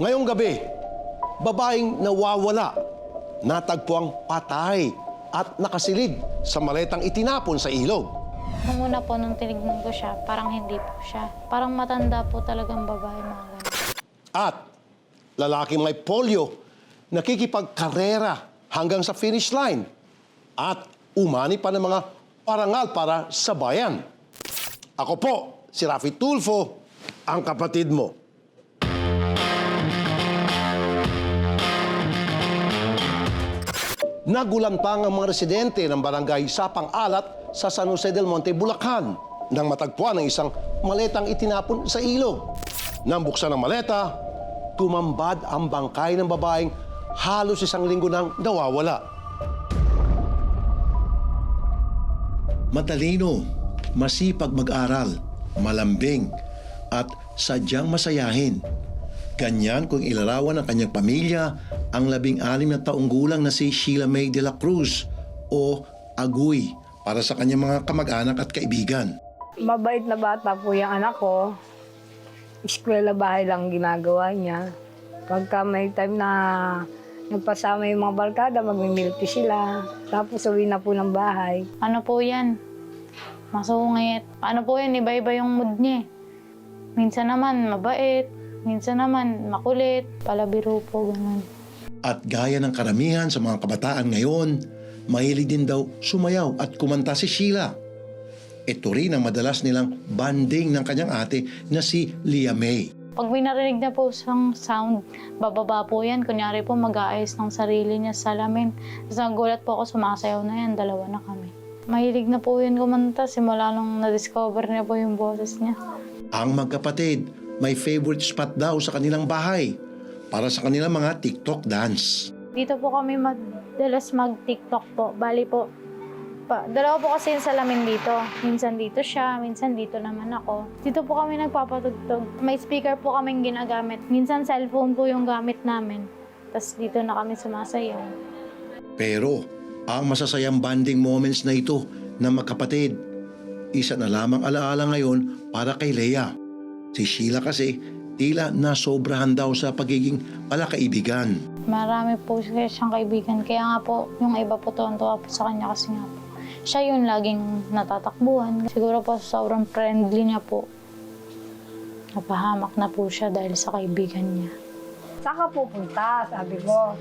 Ngayong gabi, babaeng nawawala, natagpuang patay at nakasilid sa maletang itinapon sa ilog. Nung una po, nung tinignan ko siya, parang hindi po siya. Parang matanda po talagang babae, mga ganun. At lalaking may polio, nakikipagkarera hanggang sa finish line. At umani pa ng mga parangal para sa bayan. Ako po, si Rafi Tulfo, ang kapatid mo. Nagulantang ang mga residente ng barangay Sapang Alat sa San Jose del Monte, Bulacan nang matagpuan ng isang maletang itinapon sa ilog. Nang buksan ang maleta, tumambad ang bangkay ng babaeng halos isang linggo nang nawawala. Matalino, masipag mag-aral, malambing, at sadyang masayahin. Ganyan kung ilarawan ng kanyang pamilya ang 16 na taong gulang na si Sheila May de la Cruz o Aguy para sa kanyang mga kamag-anak at kaibigan. Mabait na bata po yung anak ko. Eskwela bahay lang ginagawa niya. Pagka may time na nagpasama yung mga barkada, magmimilti sila. Tapos uwi na po ng bahay. Ano po yan? Masungit. Ano po yan? Iba-iba yung mood niya. Minsan naman mabait, minsan naman makulit, palabiro po, ganun. At gaya ng karamihan sa mga kabataan ngayon, mahilig din daw sumayaw at kumanta si Sheila. Ito rin ang madalas nilang banding ng kanyang ate na si Lia May. Pag may narinig na po siyang sound, bababa po yan. Kunyari po mag-aayos ng sarili niya sa salamin. Tapos nagulat po ako, sumasayaw na yan, dalawa na kami. Mahilig na po yun kumanta simula nung na-discover niya po yung boses niya. Ang magkapatid, may favorite spot daw sa kanilang bahay para sa kanilang mga TikTok dance. Dito po kami madalas mag-TikTok po. Bali po, dalawa po kasi yung salamin dito. Minsan dito siya, minsan dito naman ako. Dito po kami nagpapatugtog. May speaker po kaming ginagamit. Minsan cellphone po yung gamit namin. Tapos dito na kami sumasayaw. Pero ang masasayang bonding moments na ito ng magkapatid, isa na lamang alaala ngayon para kay Lea. Si Sheila kasi tila nasobrahan daw sa pagiging palakaibigan. Marami po siyang kaibigan. Kaya nga po, yung iba po tuwan-tuwa po sa kanya kasi nga po. Siya yun laging natatakbuhan. Siguro po sobrang friendly niya po. Napahamak na po siya dahil sa kaibigan niya. Saan ka pupunta? Sabi ko.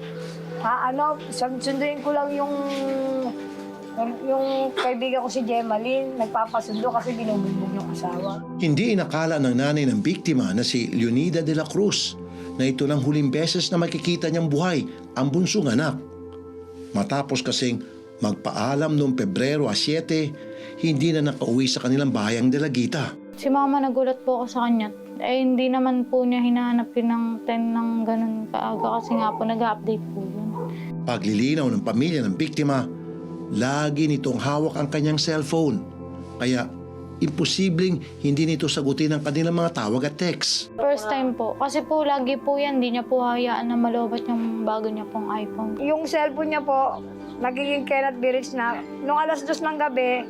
Sunduin ko lang yung kaibigan ko si Gemaline. Nagpapasundo kasi binubugbog yung asawa. Hindi inakala ng nanay ng biktima na si Leonida de la Cruz na ito lang huling beses na makikita niyang buhay ang bunsong anak. Matapos kasing magpaalam noong Pebrero 7, hindi na nakauwi sa kanilang bahay ang dalagita. Si mama nagulat po ako sa kanya. Hindi naman po niya hinahanap yun ng 10 ng ganun kaaga kasi nga po nag-update po yun. Paglilinaw ng pamilya ng biktima, lagi nitong hawak ang kanyang cellphone. Kaya imposibleng hindi nito sagutin ang kanilang mga tawag at text. First time po. Kasi po lagi po yan, hindi niya po hayaan na malobat yung bago niya pong iPhone. Yung cellphone niya po, nagiging cannot be reached na. Nung 2:00 ng gabi,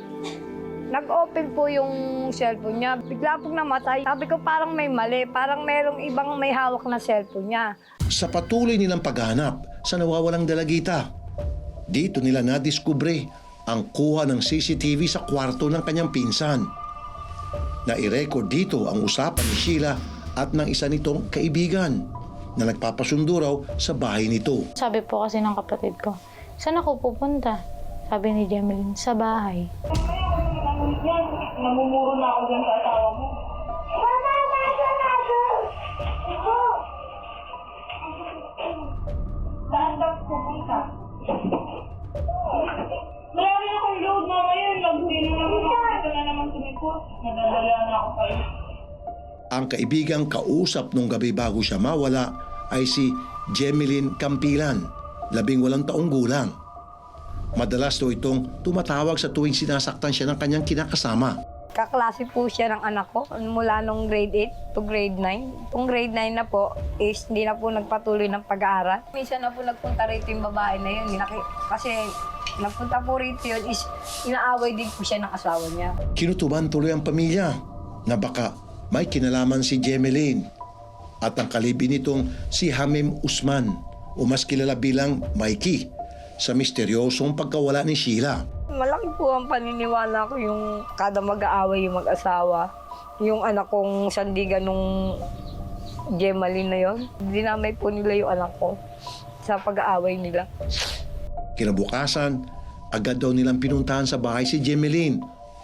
nag-open po yung cellphone niya. Bigla pong namatay. Sabi ko parang may mali. Parang merong ibang may hawak na cellphone niya. Sa patuloy nilang paghahanap sa nawawalang dalagita, dito nila nadiskubre ang kuha ng CCTV sa kwarto ng kanyang pinsan. Na-i-record dito ang usapan ni Sheila at ng isa nitong kaibigan na nagpapasundo raw sa bahay nito. Sabi po kasi ng kapatid ko, saan ako pupunta? Sabi ni Gemaline, sa bahay. Yan, namumuro na ako dyan sa asawa mo. Saan ka pupunta? Marami akong load na ngayon. Lagbuhin mo naman ako. Ito na naman tumikot. Nadadala na ako kayo. Ang kaibigang kausap nung gabi bago siya mawala ay si Gemaline Campilan, 18 taong gulang. Madalas daw itong tumatawag sa tuwing sinasaktan siya ng kanyang kinakasama. Kaklase po siya ng anak ko mula nung grade 8 to grade 9. Kung grade 9 na po, is hindi na po nagpatuloy ng pag-aaral. Minsan na po nagpunta rito yung babae na yun. Kasi nagpunta po rito yun is inaaway din po siya ng asawa niya. Kinutuban tuloy ang pamilya na baka may kinalaman si Gemaline. at ang kalibin nitong si Hamim Usman o mas kilala bilang Mikey sa misteryosong pagkawala ni Sheila. Malaki po ang paniniwala ko yung kada mag-aaway yung mag-asawa. Yung anak kong sandigan nung Gemaline na yon, dinamay po nila yung anak ko sa pag-aaway nila. Kinabukasan, agad daw nilang pinuntahan sa bahay si Gemaline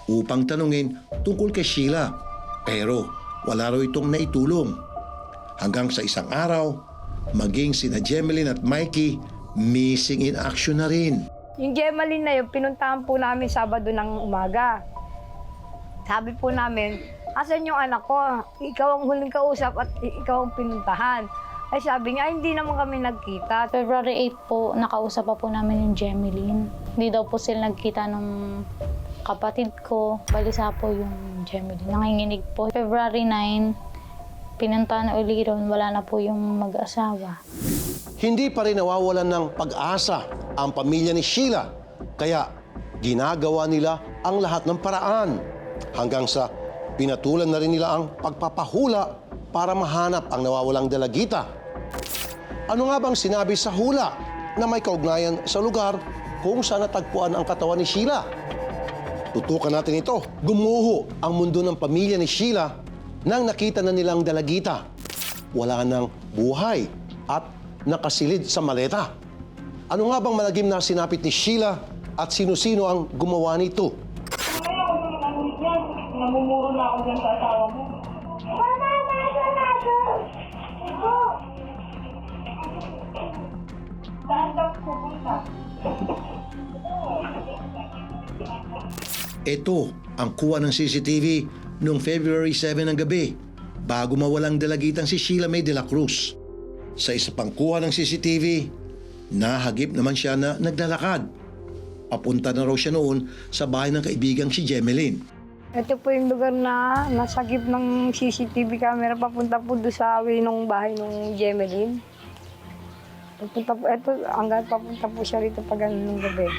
upang tanungin tungkol kay Sheila. Pero wala raw itong naitulong. Hanggang sa isang araw, maging sina Gemaline at Mikey missing in action na rin. Yung Gemaline na yun, pinuntahan po namin Sabado ng umaga. Sabi po namin, asan yung anak ko? Ikaw ang huling kausap at ikaw ang pinuntahan. Ay sabi niya, ay, hindi naman kami nagkita. February 8 po, nakausap pa po namin yung Gemaline. Hindi daw po sila nagkita nung kapatid ko. Balisa po yung Gemaline. Nanginginig po. February 9, pinunta na uli ron, wala na po yung mag-asawa. Hindi pa rin nawawalan ng pag-asa ang pamilya ni Sheila. Kaya ginagawa nila ang lahat ng paraan. Hanggang sa pinatulan na rin nila ang pagpapahula para mahanap ang nawawalang dalagita. Ano nga bang sinabi sa hula na may kaugnayan sa lugar kung saan natagpuan ang katawan ni Sheila? Tutukan natin ito. Gumuho ang mundo ng pamilya ni Sheila nang nakita na nilang dalagita. Wala nang buhay at nakasilid sa maleta. Ano nga bang malagim na sinapit ni Sheila at sino-sino ang gumawa nito? Ngayon ako naman ang ulit yan. Namumuro na ako dyan sa asawa mo. Mama, nasa. Ito. Saan daw pupunta? Ito ang kuha ng CCTV noong February 7 ng gabi bago mawalang dalagitang si Sheila May de la Cruz. Sa isa pang kuha ng CCTV, nahagip naman siya na naglalakad. Papunta na raw siya noon sa bahay ng kaibigang si Gemaline. Ito po yung lugar na nasagip ng CCTV camera papunta po doon sa way ng bahay ng Gemaline. Papunta po, ito, hanggang papunta po siya rito pag ng gabi.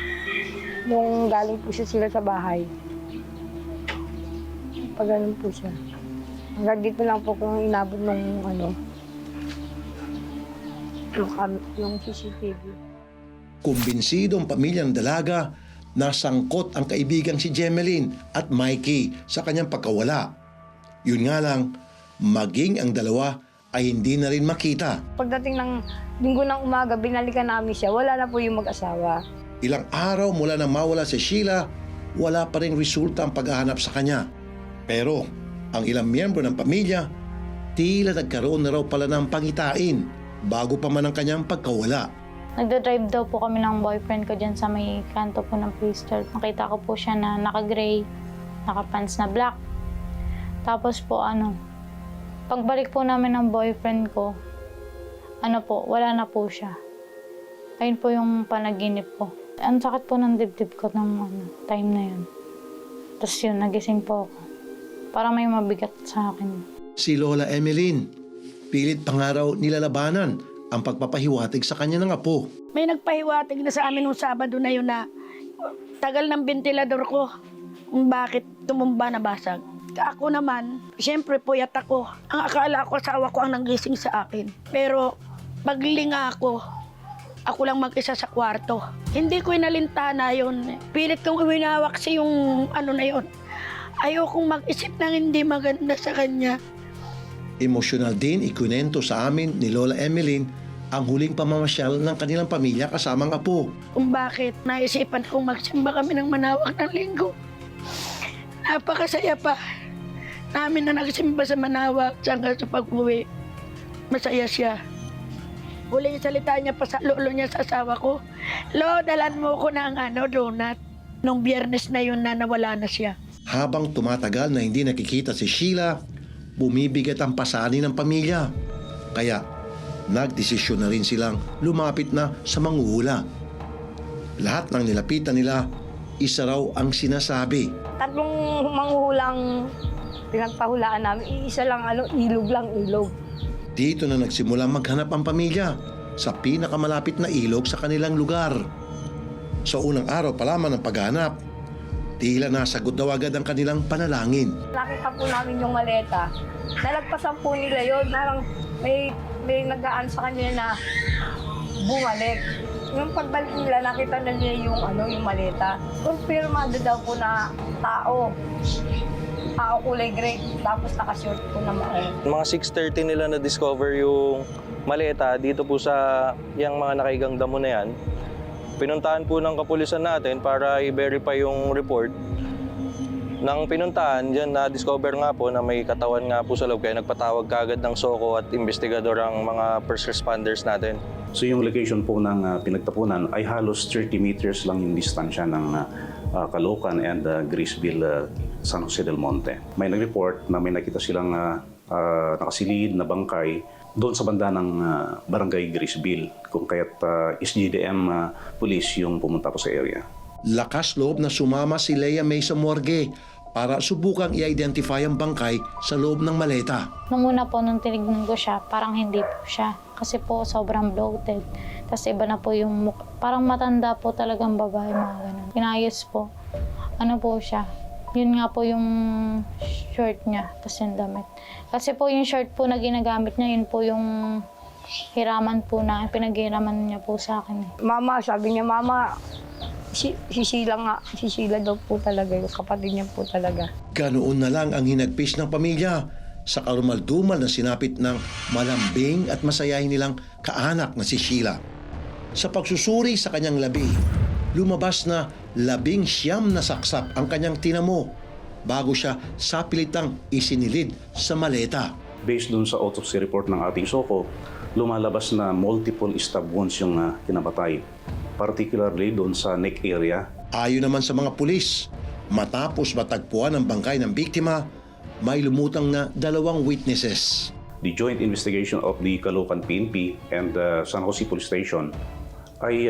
Nung galing po siya sila sa bahay. Pag ganun po siya. Hanggang dito lang po kung inabot ng yung CCTV. Kumbinsido ang pamilya ng dalaga na sangkot ang kaibigang si Gemaline at Mikey sa kanyang pagkawala. Yun nga lang, maging ang dalawa ay hindi na rin makita. Pagdating ng linggo ng umaga, binalikan namin siya. Wala na po yung mag-asawa. Ilang araw mula nang mawala si Sheila, wala pa rin resulta ang paghahanap sa kanya. Pero ang ilang miyembro ng pamilya, tila nagkaroon na raw pala ng pangitain bago pa man ang kanyang pagkawala. Nagda-drive daw po kami ng boyfriend ko dyan sa may kanto po ng Crystal. Nakita ko po siya na naka-gray, naka-pants na black. Tapos po pagbalik po namin ng boyfriend ko, wala na po siya. Ayun po yung panaginip ko. Ang sakit po ng dibdib ko ng time na yun. Tapos yun, nagising po ako. Parang may mabigat sa akin. Si Lola Emeline, pilit pa nga raw nilalabanan ang pagpapahiwatig sa kanya ng apo. May nagpahiwatig na sa amin nung Sabado na yun na tagal ng ventilador ko kung bakit tumumba na basag. Ako naman, siyempre puyat ako. Ang akala ko, asawa ko ang nanggising sa akin. Pero paglinga ako lang mag-isa sa kwarto. Hindi ko inalintana yun. Pilit kong winawak siya yung na yun. Ayokong mag-isip ng hindi maganda sa kanya. Emosyonal din ikunento sa amin ni Lola Emeline ang huling pamamasyal ng kanilang pamilya kasamang apo. Kung bakit naisipan kong magsimba kami ng Manawak ng linggo. Napakasaya pa namin na nagsimba sa Manawak hanggang sa pag-uwi. Masaya siya. Huling salita niya pa sa lolo niya sa asawa ko, "Lo, dalan mo ko ng donut." Nung Biyernes na yun na nawala na siya. Habang tumatagal na hindi nakikita si Sheila, bumibigat ang pasani ng pamilya. Kaya nagdesisyon na rin silang lumapit na sa manghuhula. Lahat ng nilapitan nila, isa raw ang sinasabi. 3 manghuhulang pinagpahulaan namin. Iisa lang, ilog. Dito na nagsimula maghanap ang pamilya sa pinakamalapit na ilog sa kanilang lugar. Sa unang araw pa lamang ng paghanap, tila nasagot daw agad ang kanilang panalangin. Nakita po namin yung maleta. Nalagpasan po nila yun. Parang may nagaan sa kanya na bumalik. Yung pagbalik nila, nakita na niya yung maleta. Confirmado daw po na tao kulay gray, tapos nakashort po na maong. Mga 6:30 nila na-discover yung maleta dito po sa yung mga nakaigang damo na yan. Pinuntahan po ng kapulisan natin para i-verify yung report. Nang pinuntahan, dyan na-discover nga po na may katawan nga po sa loob. Kaya nagpatawag kaagad ng SOCO at investigador ang mga first responders natin. So yung location po ng pinagtapunan ay halos 30 meters lang yung distansya ng Caloocan and Graceville, San Jose del Monte. May nag-report na may nakita silang nakasilid na bangkay doon sa banda ng Barangay Graceville, kung kaya't SGDM police yung pumunta po sa area. Lakas loob na sumama si Lea May sa morgue para subukang i-identify ang bangkay sa loob ng maleta. Nung una po, nung tinignan ko siya, parang hindi po siya. Kasi po, sobrang bloated. Tapos iba na po yung mukha. Parang matanda po talagang babae, mga ganun. Pinayos po. Ano po siya? Yun nga po yung short niya, tapos yung damit. Kasi po yung short po na ginagamit niya, yun po yung hiraman po na, pinaghiraman niya po sa akin. Mama, sabi niya, Mama, si Sheila daw po talaga, yung kapatid niya po talaga. Ganoon na lang ang hinagpis ng pamilya sa karumaldumal na sinapit ng malambing at masayahin nilang kaanak na si Sheila. Sa pagsusuri sa kanyang labi, lumabas na 19 na saksak ang kanyang tinamo bago siya sapilitang isinilid sa maleta. Based dun sa autopsy report ng ating SOCO, lumalabas na multiple stab wounds yung kinabatay, particularly doon sa neck area. Ayon naman sa mga pulis, matapos matagpuan ang bangkay ng biktima, may lumutang na 2 witnesses. The joint investigation of the Caloocan PNP and San Jose Police Station ay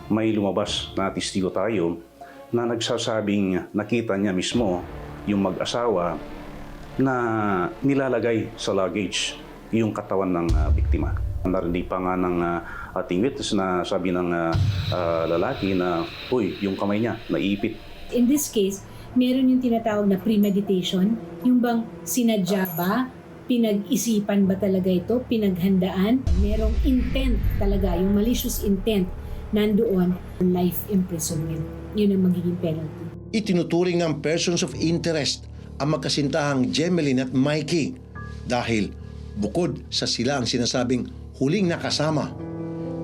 may lumabas na testigo tayo na nagsasabing nakita niya mismo yung mag-asawa na nilalagay sa luggage yung katawan ng biktima. Narinig pa nga ng ating witness na sabi ng lalaki na, uy, yung kamay niya, naipit. In this case, meron yung tinatawag na premeditation, yung bang sinadya ba, pinag-isipan ba talaga ito, pinaghandaan, merong intent talaga, yung malicious intent, nandoon, life imprisonment. Yun ang magiging penalty. Itinuturing ng persons of interest ang magkasintahang Jemeline at Mikey dahil bukod sa sila ang sinasabing huling nakasama,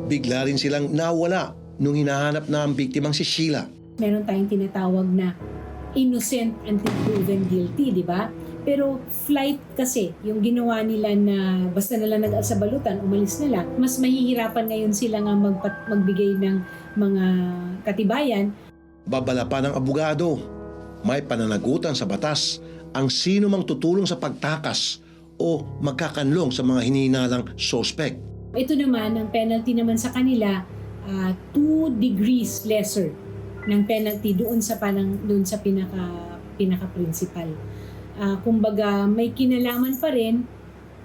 bigla rin silang nawala nung hinahanap na ang biktimang si Sheila. Meron tayong tinatawag na innocent until proven guilty, di ba? Pero flight kasi, yung ginawa nila na basta nila nag-asabalutan, umalis nila, mas mahihirapan ngayon sila nga magbigay ng mga katibayan. Babala pa ng abogado, may pananagutan sa batas ang sino mang tutulong sa pagtakas o magkakanlong sa mga hinihinalang suspect. Ito naman, ang penalty naman sa kanila, 2 degrees lesser ng penalty doon sa pinaka-principal. Kumbaga, may kinalaman pa rin,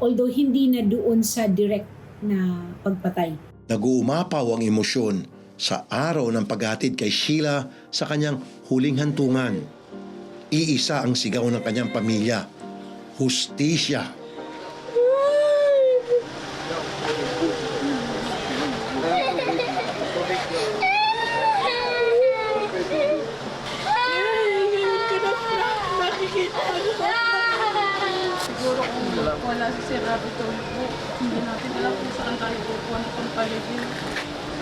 although hindi na doon sa direct na pagpatay. Nag-uumapaw ang emosyon sa araw ng paghatid kay Sheila sa kanyang huling hantungan. Iisa ang sigaw ng kanyang pamilya, hustisya. Siguro kung wala si Sir Rapi Tulfo, hindi natin alam kung saan tayo pupuan itong paligid.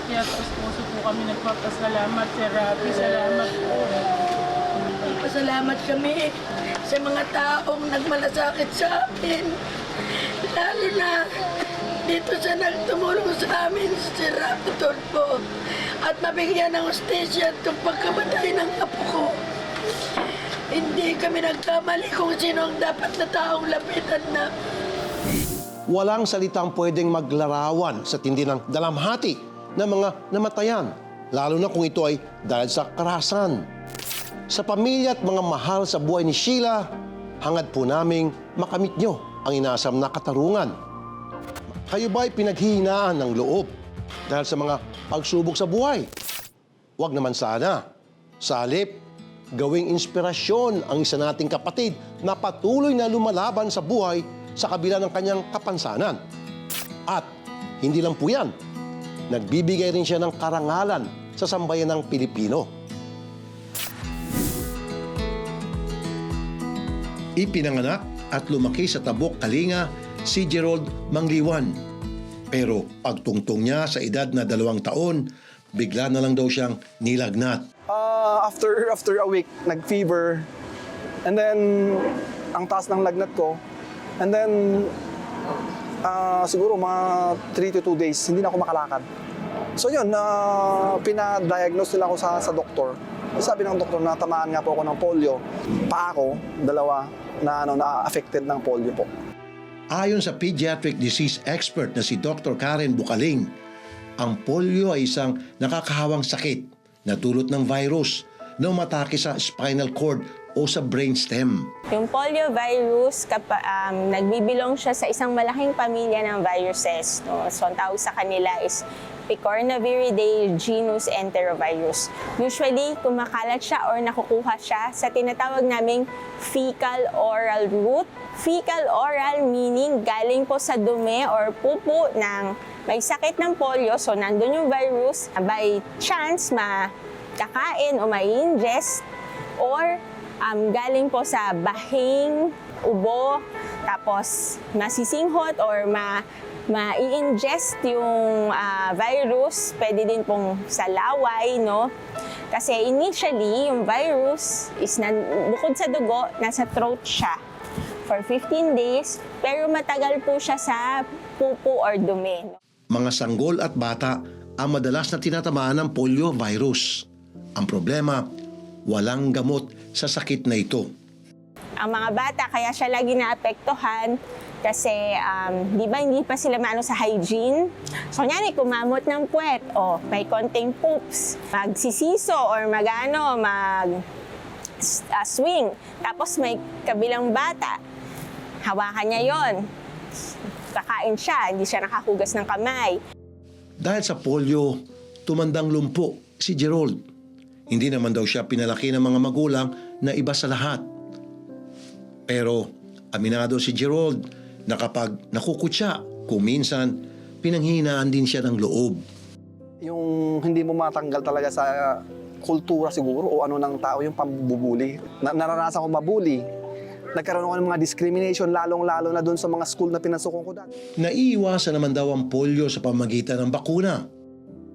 Kaya taos puso po kami nagpapasalamat, Sir Rapi. Salamat po. Pasalamat kami sa mga taong nagmalasakit sa amin. Lalo na dito sa nagtumulong sa amin, si Rapi Tulfo. At mabigyan ng hustisya itong pagkamatay ng apo ko. Hindi kami nagkamali kung sino ang dapat na taong lapitan na. Walang salitang pwedeng maglarawan sa tindi ng dalamhati ng mga namatayan, lalo na kung ito ay dahil sa karahasan. Sa pamilya at mga mahal sa buhay ni Sheila, hangad po naming makamit nyo ang inaasam na katarungan. Kayo ba'y pinaghihinaan ng loob dahil sa mga pagsubok sa buhay? Huwag naman sana. Sa halip, gawing inspirasyon ang isa nating kapatid na patuloy na lumalaban sa buhay sa kabila ng kanyang kapansanan. Hindi lang po yan. Nagbibigay rin siya ng karangalan sa sambayanang Pilipino. Ipinanganak at lumaki sa Tabok, Kalinga si Gerald Mangliwan. Pero pagtungtong niya sa edad na 2 taon, bigla na lang daw siyang nilagnat. After a week, nag-fever. And then, ang taas ng lagnat ko. And then, siguro mga 3 to 2 days, hindi na ako makalakad. So yun, pinadiagnose nila ako sa doktor. Sabi ng doktor na tamaan nga po ako ng polio. Paa ko, 2, na affected ng polio po. Ayon sa pediatric disease expert na si Dr. Karen Bukaling, ang polio ay isang nakakahawang sakit na dulot ng virus na umatake sa spinal cord o sa brainstem. Yung poliovirus, nagbibilong siya sa isang malaking pamilya ng viruses. No? So, ang tawag sa kanila is Picornaviridae genus Enterovirus. Usually, kumakalat siya or nakukuha siya sa tinatawag naming fecal-oral route. Fecal-oral meaning galing po sa dumi or pupo ng may sakit ng polio. So, nandun yung virus. By chance, makakain o ma-ingest or galing po sa bahing, ubo, tapos masisinghot or ma-i-ingest yung virus, pwede din pong sa laway, no? Kasi initially, yung virus is bukod sa dugo, nasa throat siya for 15 days, pero matagal po siya sa pupo or dumi. Mga sanggol at bata ang madalas na tinatamaan ng polio virus. Ang problema, walang gamot sa sakit na ito. Ang mga bata, kaya siya lagi naapektuhan kasi di ba hindi pa sila maano sa hygiene. So yan, kumamot ng puwet o may konting poops, magsisiso or swing. Tapos may kabilang bata, hawakan niya yon. Kakain siya, hindi siya nakahugas ng kamay. Dahil sa polio, tumandang lumpo si Gerald. Hindi naman daw siya pinalaki ng mga magulang na iba sa lahat. Pero aminado si Gerald na kapag nakukutya, kung minsan pinanghihinaan din siya ng loob. Yung hindi mo matanggal talaga sa kultura siguro o ano ng tao, yung pambubuli. Naranasan ko mabuli. Nagkaroon ako ng mga discrimination, lalong-lalo na doon sa mga school na pinasukan ko dati. Naiiwasan naman daw ang polio sa pamagitan ng bakuna.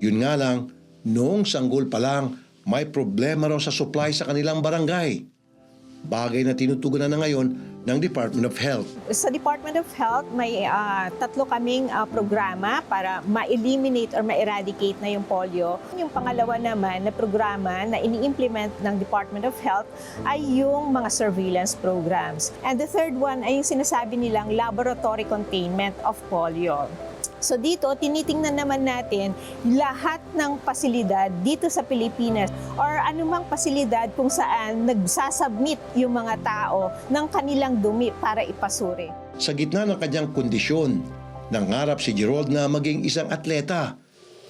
Yun nga lang, noong sanggol pa lang, may problema raw sa supply sa kanilang barangay. Bagay na tinutugunan na ngayon ng Department of Health. Sa Department of Health, may 3 kaming programa para ma-eliminate or ma-eradicate na yung polio. Yung pangalawa naman na programa na ini-implement ng Department of Health ay yung mga surveillance programs. And the third one ay yung sinasabi nilang laboratory containment of polio. So dito, tinitingnan naman natin lahat ng pasilidad dito sa Pilipinas or anumang pasilidad kung saan nagsasubmit yung mga tao ng kanilang dumi para ipasuri. Sa gitna ng kanyang kondisyon, nangarap si Gerald na maging isang atleta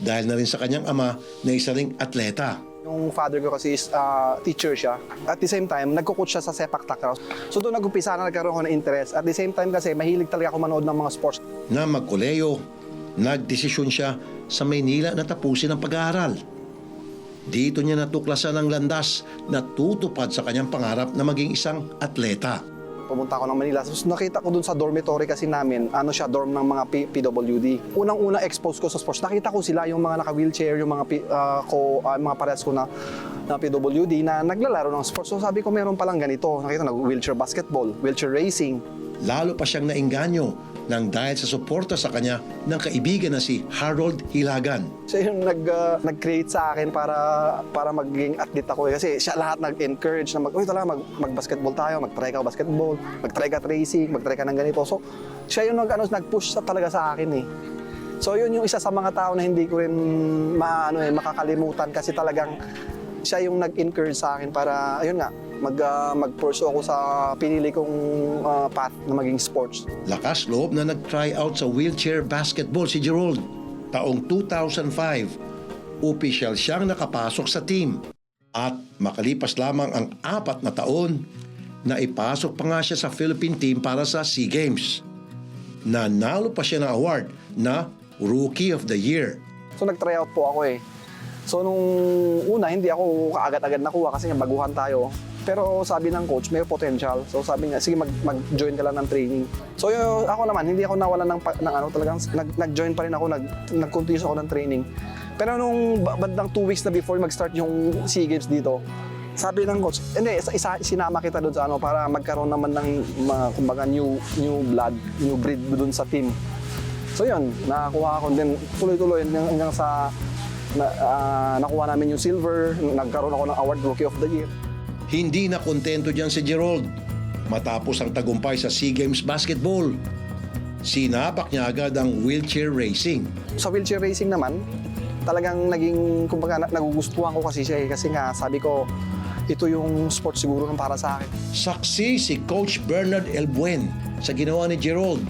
dahil na rin sa kanyang ama na isa ring atleta. Yung father ko kasi is teacher siya. At the same time, nagko-coach siya sa sepak takraw. So doon nag-umpisa na nagkaroon ako ng interest. At the same time kasi mahilig talaga ako manood ng mga sports. Na magkoleyo, nagdesisyon siya sa Maynila na tapusin ang pag-aaral. Dito niya natuklasan ang landas na tutupad sa kanyang pangarap na maging isang atleta. Pumunta ako ng Manila. So nakita ko dun sa dormitory kasi namin, dorm ng mga PWD. Unang-una expose ko sa sports. Nakita ko sila, yung mga naka-wheelchair, yung mga parehas ko na PWD na naglalaro ng sports. So sabi ko, meron palang ganito. Nakita na wheelchair basketball, wheelchair racing. Lalo pa siyang nainganyo nang dahil sa suporta sa kanya ng kaibigan na si Harold Hilagan. Siya yung nag-create sa akin para maging athlete ako. Kasi siya lahat nag-encourage na mag-basketball tayo, mag-try ka basketball, mag-try ka racing, mag-try ka ng ganito. So siya yung nag-push talaga sa akin eh. So yun yung isa sa mga tao na hindi ko rin makakalimutan kasi talagang siya yung nag-encourage sa akin para, ayun nga, mag-pursue ako sa pinili kong path na maging sports. Lakas loob na nag-try out sa wheelchair basketball si Gerald. Taong 2005, opisyal siyang nakapasok sa team. At makalipas lamang ang 4 na taon, naipasok pa nga siya sa Philippine team para sa SEA Games. Nanalo pa siya ng award na Rookie of the Year. So nag-try out po ako eh. So nung una, hindi ako kaagad-agad nakuha kasi nga baguhan tayo. Pero sabi ng coach, may potential. So sabi niya, sige mag-join ka lang ng training. So ako naman, hindi ako nawalan ng ano, talagang nag-join pa rin ako, nag-continue ako ng training. Pero nung bandang 2 weeks na before mag-start yung SEA Games dito, sabi ng coach, hindi, sinama kita doon sa ano para magkaroon naman ng kumbaga new blood, new breed doon sa team. So yun, nakakuha ako din tuloy-tuloy hanggang sa nakuha namin yung silver, nagkaroon ako ng award Rookie of the Year. Hindi na kontento dyan si Jerold. Matapos ang tagumpay sa SEA Games Basketball, sinapak niya agad ang wheelchair racing. Sa wheelchair racing naman, talagang naging, kumbaga, nagugustuhan ko kasi siya eh. Kasi nga, sabi ko, ito yung sport siguro ng para sa akin. Saksi si Coach Bernard Elbuen sa ginawa ni Jerold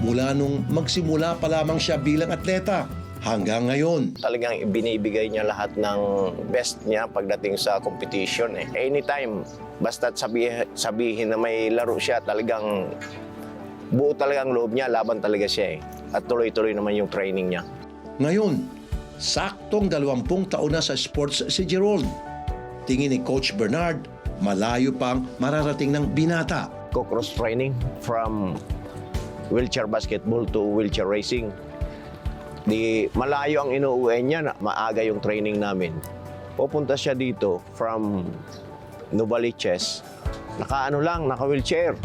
mula nung magsimula pa lamang siya bilang atleta hanggang ngayon. Talagang binibigay niya lahat ng best niya pagdating sa competition eh. Anytime, basta't sabihin na may laro siya, talagang buo talagang loob niya, laban talaga siya eh. At tuloy-tuloy naman yung training niya. Ngayon, saktong 20 taon na sa sports si Jerold. Tingin ni Coach Bernard, malayo pang mararating ng binata. Cross training from wheelchair basketball to wheelchair racing. Di malayo ang inuuwi niya, na maaga yung training namin. Pupunta siya dito from Novaliches. Naka-wheelchair.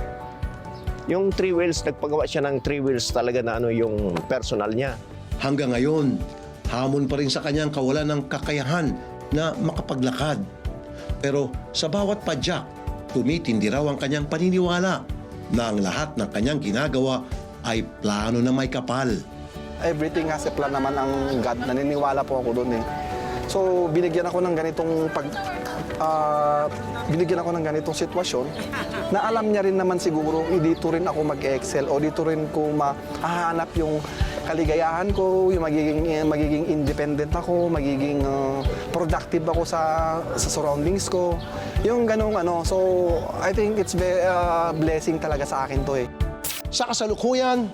Yung 3 wheels, nagpagawa siya ng 3 wheels talaga na yung personal niya. Hanggang ngayon, hamon pa rin sa kanyang kawalan ng kakayahan na makapaglakad. Pero sa bawat padyak, tumitindi raw ang kanyang paniniwala na ang lahat ng kanyang ginagawa ay plano na may kapal. Everything has a plan naman ang God. Naniniwala po ako doon eh. So binigyan ako ng ganitong sitwasyon na alam niya rin naman siguro dito rin ako mag-excel o dito rin ko mahahanap yung kaligayahan ko, yung magiging independent ako, magiging productive ako sa surroundings ko. Yung ganung ano. So I think it's blessing talaga sa akin to eh. Sa kasalukuyan,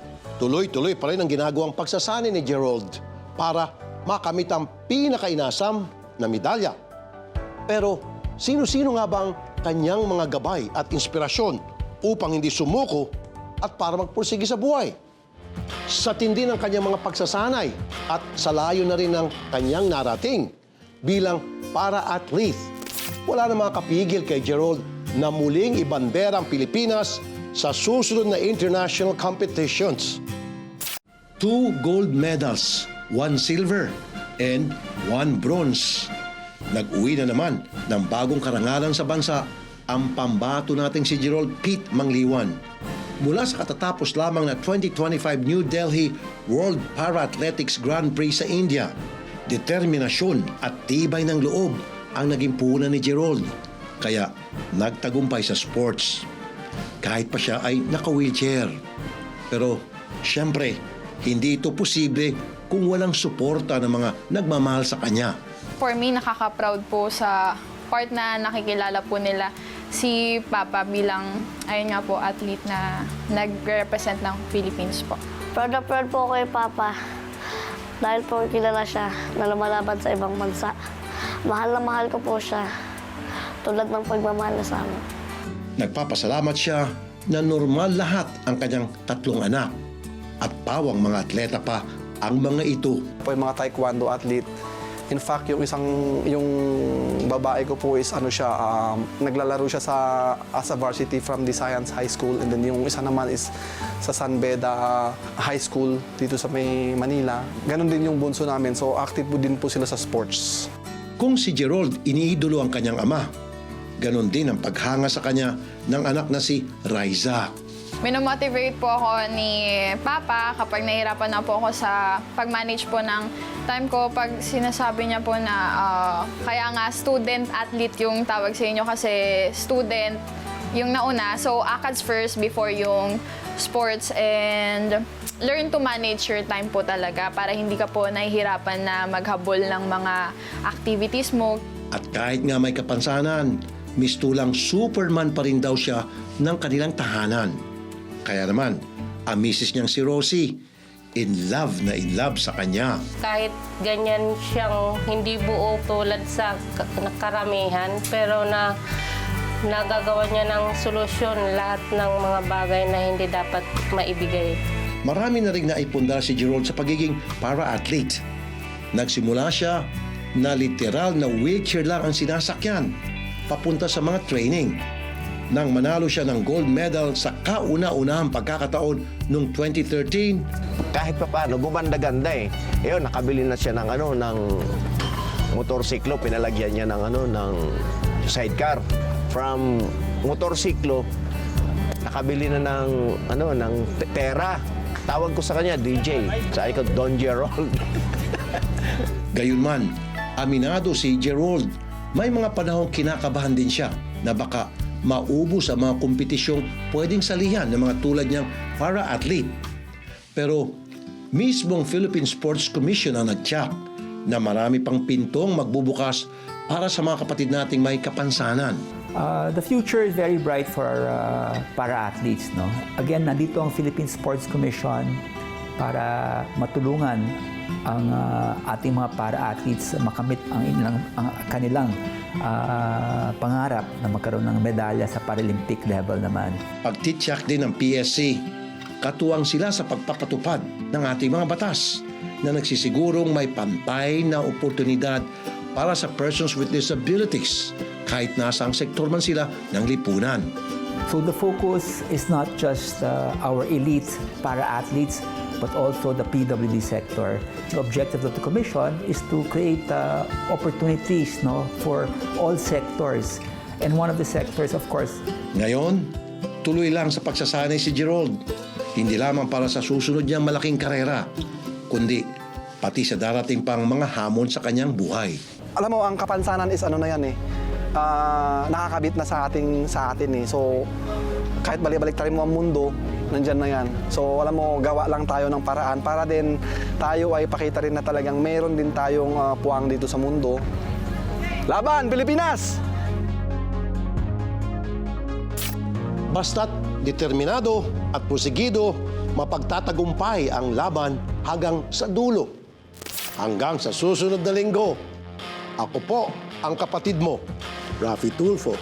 tuloy-tuloy pa rin ang ginagawang pagsasani ni Jerold para makamit ang pinakainasam na medalya. Pero sino-sino nga bang kanyang mga gabay at inspirasyon upang hindi sumuko at para magpursige sa buhay? Sa tindi ng kanyang mga pagsasanay at sa layo na rin ng kanyang narating bilang para-athlete, wala na makakapigil kay Jerold na muling ibandera ang Pilipinas sa susunod na international competitions. 2 gold medals, 1 silver, and 1 bronze. Nag-uwi na naman ng bagong karangalan sa bansa ang pambato nating si Jerold Pete Mangliwan. Mula sa katatapos lamang na 2025 New Delhi World Para-Athletics Grand Prix sa India, determinasyon at tibay ng loob ang naging puhunan ni Jerold. Kaya nagtagumpay sa sports. Kahit pa siya ay naka-wheelchair. Pero siyempre, hindi ito posible kung walang suporta ng mga nagmamahal sa kanya. For me, nakaka-proud po sa part na nakikilala po nila si Papa bilang, ayun nga po, athlete na nag-represent ng Philippines po. Proud na proud po ako kay Papa dahil po kilala siya na lumalaban sa ibang bansa. Mahal na mahal ko po siya tulad ng pagmamahal na sa amin. Nagpapasalamat siya na normal lahat ang kanyang 3 anak at pawang mga atleta pa ang mga ito. Po yung mga taekwondo athlete. In fact, yung babae ko po is naglalaro siya sa varsity from the Science High School, and then yung isa naman is sa San Beda High School dito sa may Manila. Ganon din yung bunso namin, so active po din po sila sa sports. Kung si Jerold iniidolo ang kanyang ama, ganon din ang paghanga sa kanya ng anak na si Raisa. Minomotivate po ako ni Papa kapag nahihirapan na po ako sa pag-manage po ng time ko. Pag sinasabi niya po na kaya nga student-athlete yung tawag sa inyo kasi student yung nauna. So, ACADS first before yung sports, and learn to manage your time po talaga para hindi ka po nahihirapan na maghabol ng mga activities mo. At kahit nga may kapansanan, mistulang Superman pa rin daw siya ng kanilang tahanan. Kaya naman, ang misis niyang si Rosie, in love sa kanya. Kahit ganyan siyang hindi buo tulad sa karamihan, pero nagagawa niya ng solusyon lahat ng mga bagay na hindi dapat maibigay. Marami na rin naipundar si Jerold sa pagiging para-athlete. Nagsimula siya na literal na wheelchair lang ang sinasakyan papunta sa mga training. Nang manalo siya ng gold medal sa kauna-unahang pagkakataon noong 2013, Kahit pa paano, gumanda-ganda eh. Ayun, nakabili na siya ng motorsiklo, pinalagyan niya ng sidecar. From motorsiklo, nakabili na ng Terra. Tawag ko sa kanya, DJ. Sabi ko, Don Jerold. gayunman, aminado si Jerold, may mga panahong kinakabahan din siya na baka maubos ang mga kompetisyong pwedeng salihan ng mga tulad niyang para-athlete. Pero mismong Philippine Sports Commission ang nagtiyak na marami pang pintong magbubukas para sa mga kapatid nating may kapansanan. The future is very bright for our para-athletes. No? Again, nandito ang Philippine Sports Commission para matulungan ang ating mga para-athletes makamit ang kanilang pangarap na magkaroon ng medalya sa Paralympic level naman. Pagtityak din ng PSC, katuwang sila sa pagpapatupad ng ating mga batas na nagsisigurong may pantay na oportunidad para sa persons with disabilities kahit nasa ang sektor man sila ng lipunan. So the focus is not just our elite para-athletes, but also the PWD sector. The objective of the Commission is to create opportunities for all sectors. And one of the sectors, of course... Ngayon, tuloy lang sa pagsasanay si Jerold. Hindi lamang para sa susunod niyang malaking karera, kundi pati sa darating pang mga hamon sa kanyang buhay. Alam mo, ang kapansanan is nakakabit na sa atin eh. So, kahit balik-balik tayo mo ang mundo, nandyan na yan. So, alam mo, gawa lang tayo ng paraan para din tayo ay pakita rin na talagang meron din tayong puwang dito sa mundo. Laban, Pilipinas! Basta't determinado at pusigido, mapagtatagumpay ang laban hanggang sa dulo. Hanggang sa susunod na linggo, ako po ang kapatid mo, Rafi Tulfo.